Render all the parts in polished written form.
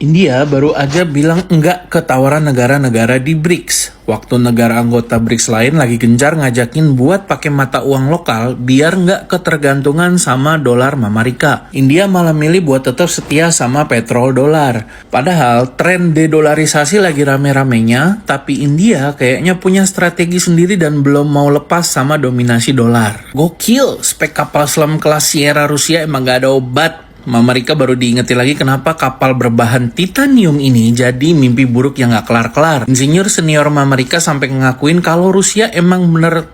India baru aja bilang enggak ke tawaran negara-negara di BRICS. Waktu negara anggota BRICS lain lagi gencar ngajakin buat pakai mata uang lokal biar nggak ketergantungan sama dolar Amerika. India malah milih buat tetap setia sama petrol dolar. Padahal tren dedolarisasi lagi rame-ramenya, tapi India kayaknya punya strategi sendiri dan belum mau lepas sama dominasi dolar. Gokil, spek kapal selam kelas Sierra Rusia emang gak ada obat. Amerika baru diingetin lagi kenapa kapal berbahan titanium ini jadi mimpi buruk yang gak kelar-kelar. Insinyur senior Amerika sampai ngakuin kalau Rusia emang bener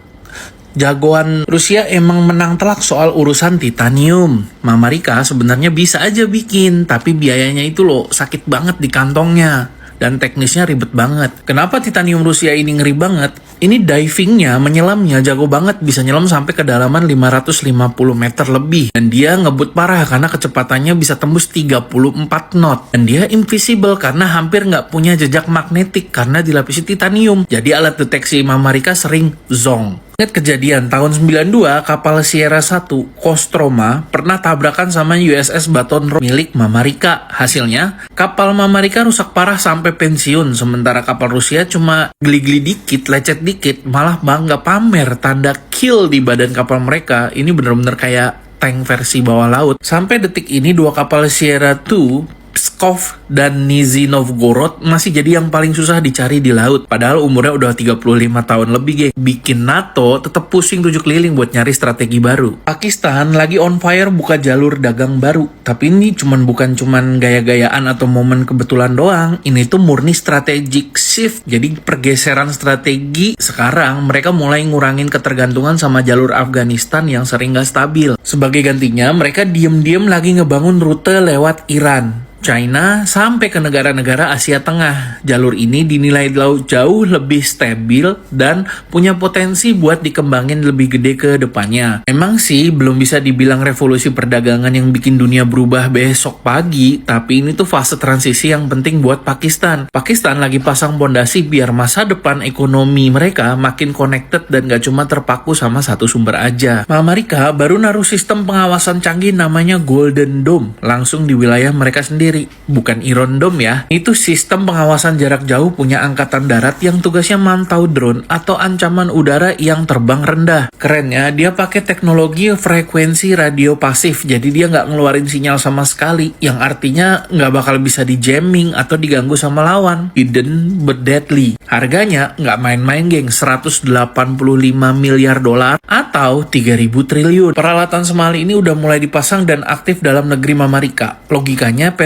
jagoan. Rusia emang menang telak soal urusan titanium. Amerika sebenarnya bisa aja bikin, tapi biayanya itu loh sakit banget di kantongnya. Dan teknisnya ribet banget. Kenapa titanium Rusia ini ngeri banget? Ini divingnya, menyelamnya jago banget. Bisa nyelam sampai kedalaman 550 meter lebih. Dan dia ngebut parah karena kecepatannya bisa tembus 34 knot. Dan dia invisible karena hampir nggak punya jejak magnetik karena dilapisi titanium. Jadi alat deteksi Amerika sering zonk. Ingat kejadian tahun 92 kapal Sierra 1 Kostroma pernah tabrakan sama USS Baton Rouge milik Amerika. Hasilnya kapal Amerika rusak parah sampai pensiun, sementara kapal Rusia cuma geli-geli dikit, lecet dikit, malah bangga pamer tanda kill di badan kapal mereka. Ini bener-bener kayak tank versi bawah laut. Sampai detik ini dua kapal Sierra 2 Pskov dan Nizhny Novgorod masih jadi yang paling susah dicari di laut. Padahal umurnya udah 35 tahun lebih, geng. Bikin NATO tetap pusing 7 keliling buat nyari strategi baru. Pakistan lagi on fire buka jalur dagang baru. Tapi ini bukan cuman gaya-gayaan atau momen kebetulan doang. Ini tuh murni strategic shift. Jadi pergeseran strategi sekarang mereka mulai ngurangin ketergantungan sama jalur Afghanistan yang sering gak stabil. Sebagai gantinya mereka diem-diem lagi ngebangun rute lewat Iran, China, sampai ke negara-negara Asia Tengah. Jalur ini dinilai jauh lebih stabil dan punya potensi buat dikembangin lebih gede ke depannya. Memang sih belum bisa dibilang revolusi perdagangan yang bikin dunia berubah besok pagi, tapi ini tuh fase transisi yang penting buat Pakistan. Pakistan lagi pasang pondasi biar masa depan ekonomi mereka makin connected dan gak cuma terpaku sama satu sumber aja. Amerika baru naruh sistem pengawasan canggih namanya Golden Dome langsung di wilayah mereka sendiri. Bukan Iron Dome ya. Itu sistem pengawasan jarak jauh punya angkatan darat yang tugasnya mantau drone atau ancaman udara yang terbang rendah. Kerennya dia pakai teknologi frekuensi radio pasif, jadi dia nggak ngeluarin sinyal sama sekali, yang artinya nggak bakal bisa di jamming atau diganggu sama lawan. Hidden but deadly. Harganya nggak main-main, geng. 185 miliar dolar atau 3.000 triliun. Peralatan semali ini udah mulai dipasang dan aktif dalam negeri Amerika. Logikanya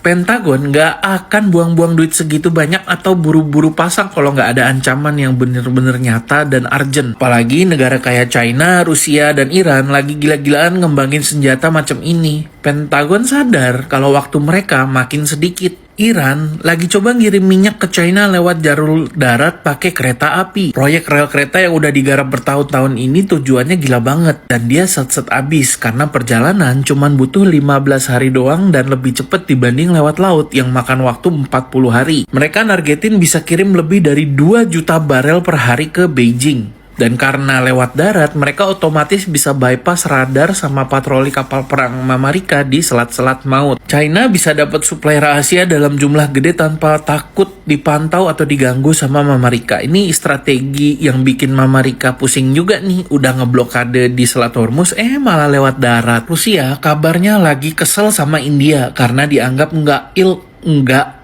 Pentagon nggak akan buang-buang duit segitu banyak atau buru-buru pasang kalau nggak ada ancaman yang bener-bener nyata dan urgent. Apalagi negara kayak China, Rusia, dan Iran lagi gila-gilaan ngembangin senjata macam ini. Pentagon sadar kalau waktu mereka makin sedikit. Iran lagi coba ngirim minyak ke China lewat jalur darat pakai kereta api. Proyek rel kereta yang udah digarap bertahun-tahun ini tujuannya gila banget. Dan dia set-set abis karena perjalanan cuman butuh 15 hari doang dan lebih cepet dibanding lewat laut yang makan waktu 40 hari. Mereka nargetin bisa kirim lebih dari 2 juta barel per hari ke Beijing. Dan karena lewat darat, mereka otomatis bisa bypass radar sama patroli kapal perang Amerika di selat-selat maut. China bisa dapat suplai rahasia dalam jumlah gede tanpa takut dipantau atau diganggu sama Amerika. Ini strategi yang bikin Amerika pusing juga nih. Udah ngeblokade di Selat Hormuz, malah lewat darat. Rusia kabarnya lagi kesel sama India karena dianggap nggak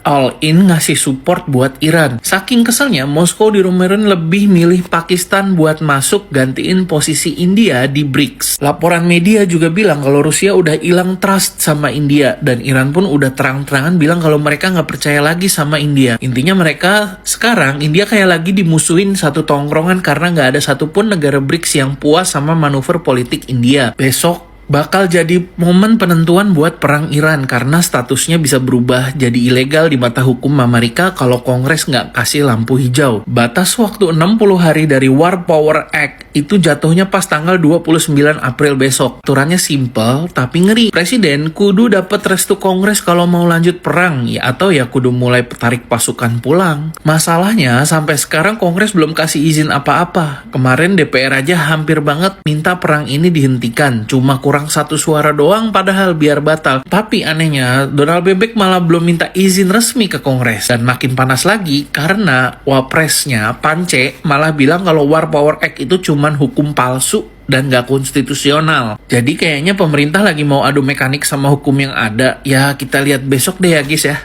all in ngasih support buat Iran. Saking keselnya, Moskow dirumorin lebih milih Pakistan buat masuk gantiin posisi India di BRICS. Laporan media juga bilang kalau Rusia udah hilang trust sama India, dan Iran pun udah terang-terangan bilang kalau mereka nggak percaya lagi sama India. Intinya mereka sekarang, India kayak lagi dimusuhin satu tongkrongan karena nggak ada satupun negara BRICS yang puas sama manuver politik India. Besok bakal jadi momen penentuan buat perang Iran karena statusnya bisa berubah jadi ilegal di mata hukum Amerika kalau Kongres nggak kasih lampu hijau. Batas waktu 60 hari dari War Power Act itu jatuhnya pas tanggal 29 April besok. Aturannya simple tapi ngeri. Presiden kudu dapat restu Kongres kalau mau lanjut perang ya, atau ya kudu mulai tarik pasukan pulang. Masalahnya sampai sekarang Kongres belum kasih izin apa-apa. Kemarin DPR aja hampir banget minta perang ini dihentikan. Cuma kurang 1 suara doang padahal biar batal. Tapi anehnya Donald Bebek malah belum minta izin resmi ke Kongres. Dan makin panas lagi karena wapresnya Pance malah bilang kalau War Power Act itu cuman hukum palsu dan gak konstitusional. Jadi kayaknya pemerintah lagi mau adu mekanik sama hukum yang ada. Ya kita lihat besok deh ya guys ya.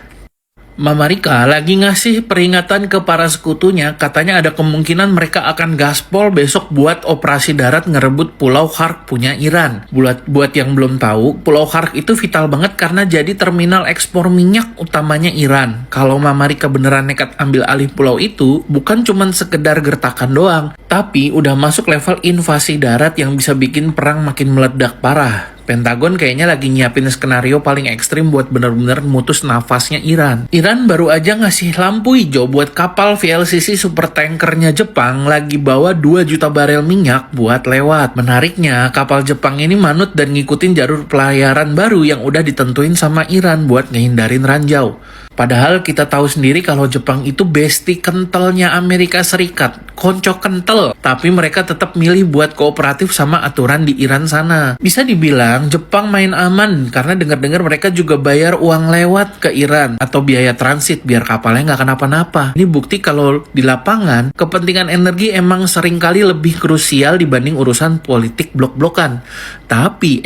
Mama Rika lagi ngasih peringatan ke para sekutunya, katanya ada kemungkinan mereka akan gaspol besok buat operasi darat ngerebut Pulau Khark punya Iran. Buat yang belum tahu, Pulau Khark itu vital banget karena jadi terminal ekspor minyak utamanya Iran. Kalau Mama Rika beneran nekat ambil alih pulau itu, bukan cuman sekedar gertakan doang, tapi udah masuk level invasi darat yang bisa bikin perang makin meledak parah. Pentagon kayaknya lagi nyiapin skenario paling ekstrim buat bener-bener mutus nafasnya Iran. Iran baru aja ngasih lampu hijau buat kapal VLCC supertankernya Jepang lagi bawa 2 juta barel minyak buat lewat. Menariknya, kapal Jepang ini manut dan ngikutin jalur pelayaran baru yang udah ditentuin sama Iran buat ngehindarin ranjau. Padahal kita tahu sendiri kalau Jepang itu bestie kentalnya Amerika Serikat. Konco kental. Tapi mereka tetap milih buat kooperatif sama aturan di Iran sana. Bisa dibilang Jepang main aman karena dengar-dengar mereka juga bayar uang lewat ke Iran atau biaya transit biar kapalnya nggak kenapa-napa. Ini bukti kalau di lapangan kepentingan energi emang seringkali lebih krusial dibanding urusan politik blok-blokan. Tapi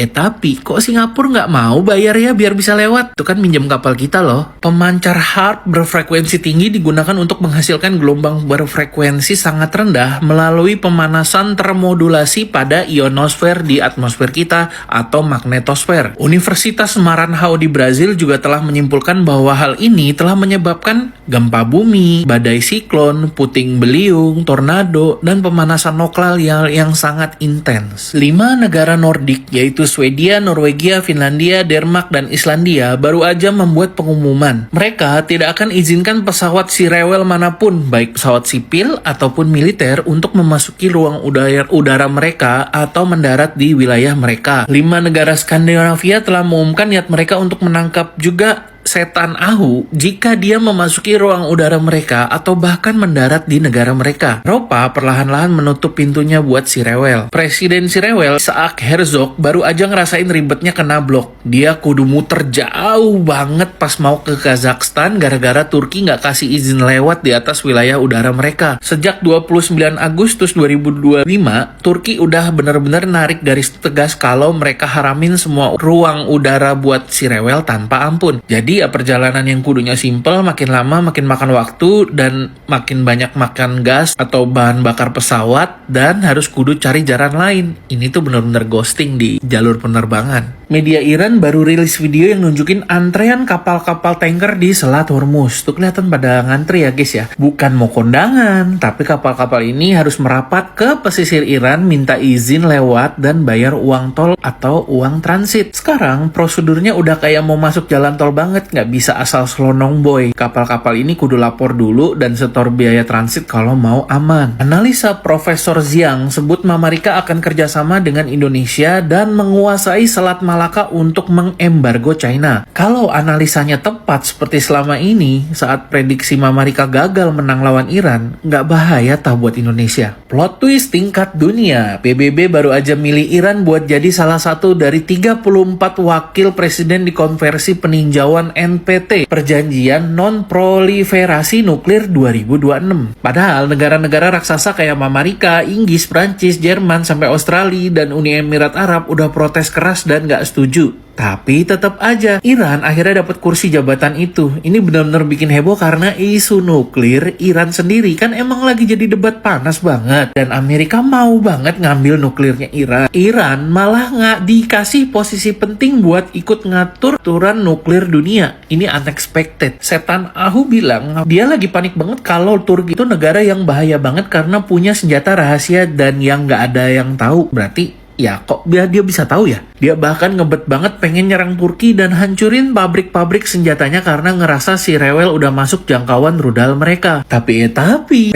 kok Singapura nggak mau bayar ya biar bisa lewat? Itu kan minjem kapal kita loh. Pemancar HAARP berfrekuensi tinggi digunakan untuk menghasilkan gelombang berfrekuensi sangat rendah melalui pemanasan termodulasi pada ionosfer di atmosfer kita atau magnetosfer. Universitas Maranhão di Brazil juga telah menyimpulkan bahwa hal ini telah menyebabkan gempa bumi, badai siklon, puting beliung, tornado, dan pemanasan nuklir yang sangat intens. 5 negara Nordik yaitu Swedia, Norwegia, Finlandia, Denmark, dan Islandia baru aja membuat pengumuman. Mereka tidak akan izinkan pesawat si rewel manapun, baik pesawat sipil ataupun militer, untuk memasuki ruang udara mereka atau mendarat di wilayah mereka. 5 negara Skandinavia telah mengumumkan niat mereka untuk menangkap juga setan Ahu jika dia memasuki ruang udara mereka atau bahkan mendarat di negara mereka. Eropa perlahan-lahan menutup pintunya buat si rewel. Presiden si rewel, Isaac Herzog, baru aja ngerasain ribetnya kena blok. Dia kudu muter jauh banget pas mau ke Kazakhstan gara-gara Turki nggak kasih izin lewat di atas wilayah udara mereka. Sejak 29 Agustus 2025, Turki udah bener-bener narik garis tegas kalau mereka haramin semua ruang udara buat si rewel tanpa ampun. Jadi ya perjalanan yang kudunya simple makin lama makin makan waktu dan makin banyak makan gas atau bahan bakar pesawat dan harus kudu cari jalan lain. Ini tuh bener-bener ghosting di jalur penerbangan. Media Iran baru rilis video yang nunjukin antrean kapal-kapal tanker di Selat Hormuz. Tuh kelihatan pada ngantri ya guys ya. Bukan mau kondangan, tapi kapal-kapal ini harus merapat ke pesisir Iran, minta izin lewat dan bayar uang tol atau uang transit. Sekarang prosedurnya udah kayak mau masuk jalan tol banget, nggak bisa asal selonong boy. Kapal-kapal ini kudu lapor dulu dan setor biaya transit kalau mau aman. Analisa Profesor Zhang sebut Mama Rika akan kerjasama dengan Indonesia dan menguasai Selat Malaka untuk mengembargo China. Kalau analisanya tepat seperti selama ini, saat prediksi Mama Rika gagal menang lawan Iran, nggak bahaya tah buat Indonesia. Plot twist tingkat dunia, PBB baru aja milih Iran buat jadi salah satu dari 34 wakil presiden di konversi peninjauan NPT, Perjanjian Non-Proliferasi Nuklir 2026. Padahal negara-negara raksasa kayak Mama Rika, Inggris, Prancis, Jerman, sampai Australia dan Uni Emirat Arab udah protes keras dan nggak setuju. Tapi tetap aja Iran akhirnya dapat kursi jabatan itu. Ini benar-benar bikin heboh karena isu nuklir Iran sendiri kan emang lagi jadi debat panas banget. Dan Amerika mau banget ngambil nuklirnya Iran. Iran malah nggak dikasih posisi penting buat ikut ngatur aturan nuklir dunia. Ini unexpected. Setan Ahu bilang dia lagi panik banget kalau Turki itu negara yang bahaya banget karena punya senjata rahasia dan yang nggak ada yang tahu. Berarti Ya kok dia bisa tahu ya? Dia bahkan ngebet banget pengen nyerang Turki dan hancurin pabrik-pabrik senjatanya karena ngerasa si rewel udah masuk jangkauan rudal mereka. Tapi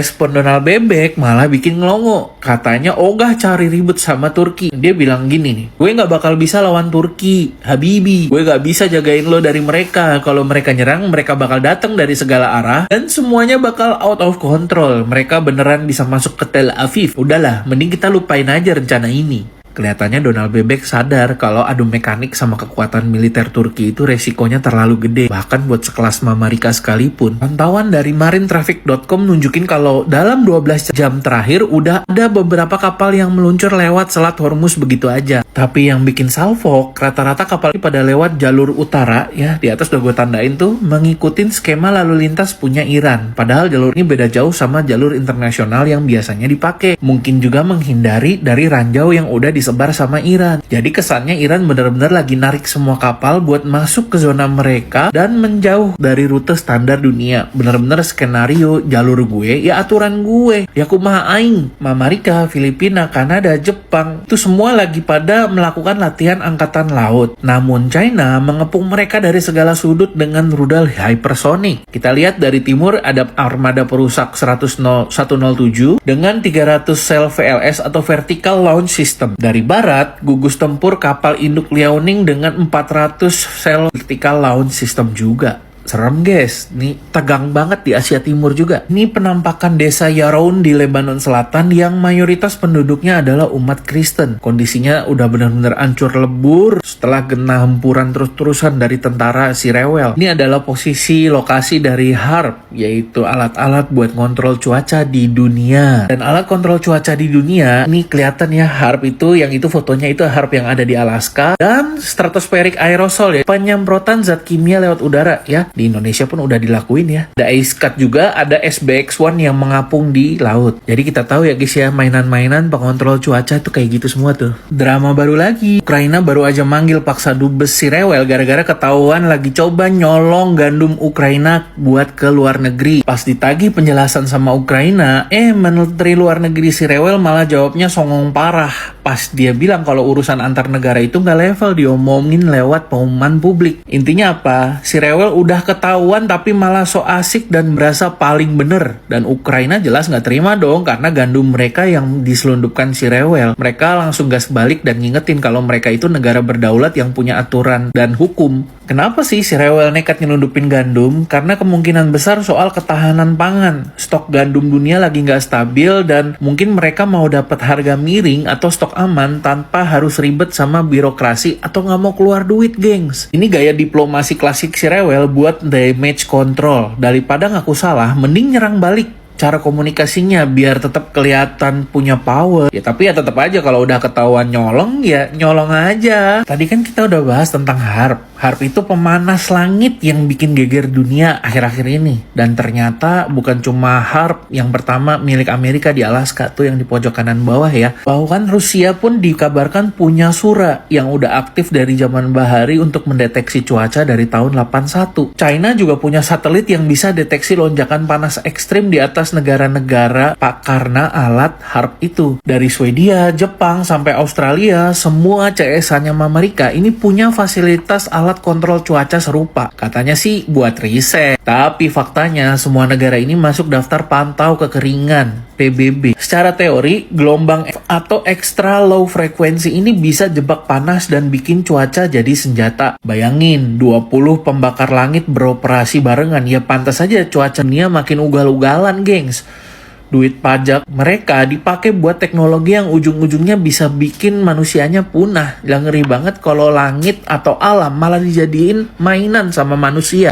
respon Donald Bebek malah bikin ngelongo. Katanya ogah cari ribut sama Turki. Dia bilang gini nih, gue gak bakal bisa lawan Turki, Habibi. Gue gak bisa jagain lo dari mereka. Kalau mereka nyerang, mereka bakal datang dari segala arah dan semuanya bakal out of control. Mereka beneran bisa masuk ke Tel Aviv. Udahlah, mending kita lupain aja rencana ini. Kelihatannya Donald Bebek sadar kalau adu mekanik sama kekuatan militer Turki itu resikonya terlalu gede, bahkan buat sekelas Mamarika sekalipun. Pantauan dari marintraffic.com nunjukin kalau dalam 12 jam terakhir udah ada beberapa kapal yang meluncur lewat Selat Hormuz begitu aja. Tapi yang bikin salfok, rata-rata kapal ini pada lewat jalur utara, ya di atas udah gue tandain tuh, mengikutin skema lalu lintas punya Iran. Padahal jalur ini beda jauh sama jalur internasional yang biasanya dipakai. Mungkin juga menghindari dari ranjau yang udah disebar sama Iran. Jadi kesannya Iran benar-benar lagi narik semua kapal buat masuk ke zona mereka dan menjauh dari rute standar dunia. Benar-benar skenario jalur gue, ya aturan gue. Ya kumaha aing, Mamarika, Filipina, Kanada, Jepang, itu semua lagi pada melakukan latihan angkatan laut. Namun China mengepung mereka dari segala sudut dengan rudal hypersonic. Kita lihat dari timur ada armada perusak 107 dengan 300 sel VLS atau Vertical Launch System. Dari barat, gugus tempur kapal induk Liaoning dengan 400 sel Vertical Launch System juga. Serem guys, nih tegang banget di Asia Timur juga. Ini penampakan desa Yaroun di Lebanon Selatan yang mayoritas penduduknya adalah umat Kristen. Kondisinya udah benar-benar hancur lebur setelah kena hempuran terus-terusan dari tentara si rewel. Ini adalah posisi lokasi dari HARP, yaitu alat-alat buat kontrol cuaca di dunia. Dan alat kontrol cuaca di dunia, ini kelihatan ya HARP itu, yang itu fotonya itu HARP yang ada di Alaska. Dan stratospheric aerosol ya, penyemprotan zat kimia lewat udara ya. Di Indonesia pun udah dilakuin ya. Ada Ice Cat juga, ada SBX-1 yang mengapung di laut. Jadi kita tahu ya guys ya, mainan-mainan pengontrol cuaca tuh kayak gitu semua tuh. Drama baru lagi. Ukraina baru aja manggil paksa dubes si rewel gara-gara ketahuan lagi coba nyolong gandum Ukraina buat ke luar negeri. Pas ditagih penjelasan sama Ukraina, Menteri Luar Negeri si rewel malah jawabnya songong parah. Pas dia bilang kalau urusan antar negara itu nggak level diomongin lewat pengumuman publik. Intinya apa? Si rewel udah ketahuan tapi malah so asik dan merasa paling bener. Dan Ukraina jelas nggak terima dong karena gandum mereka yang diselundupkan si rewel. Mereka langsung gas balik dan ngingetin kalau mereka itu negara berdaulat yang punya aturan dan hukum. Kenapa sih si rewel nekat nyelundupin gandum? Karena kemungkinan besar soal ketahanan pangan. Stok gandum dunia lagi nggak stabil dan mungkin mereka mau dapat harga miring atau stok aman tanpa harus ribet sama birokrasi atau nggak mau keluar duit, gengs. Ini gaya diplomasi klasik si rewel buat damage control. Daripada ngaku salah, mending nyerang balik. Cara komunikasinya biar tetap kelihatan punya power. Ya tapi ya tetap aja kalau udah ketahuan nyolong ya nyolong aja. Tadi kan kita udah bahas tentang HARP. HARP itu pemanas langit yang bikin geger dunia akhir-akhir ini. Dan ternyata bukan cuma HARP yang pertama milik Amerika di Alaska tuh yang di pojok kanan bawah ya. Bahkan Rusia pun dikabarkan punya Sura yang udah aktif dari zaman bahari untuk mendeteksi cuaca dari tahun 81. China juga punya satelit yang bisa deteksi lonjakan panas ekstrim di atas negara-negara karena alat HARP itu. Dari Swedia, Jepang, sampai Australia, semua CS-nya Amerika ini punya fasilitas alat kontrol cuaca serupa. Katanya sih buat riset. Tapi faktanya semua negara ini masuk daftar pantau kekeringan PBB. Secara teori, gelombang atau extra low frequency ini bisa jebak panas dan bikin cuaca jadi senjata. Bayangin, 20 pembakar langit beroperasi barengan, ya pantas saja cuaca dunia makin ugal-ugalan, gengs. Duit pajak mereka dipakai buat teknologi yang ujung-ujungnya bisa bikin manusianya punah. Gak ngeri banget kalau langit atau alam malah dijadiin mainan sama manusia.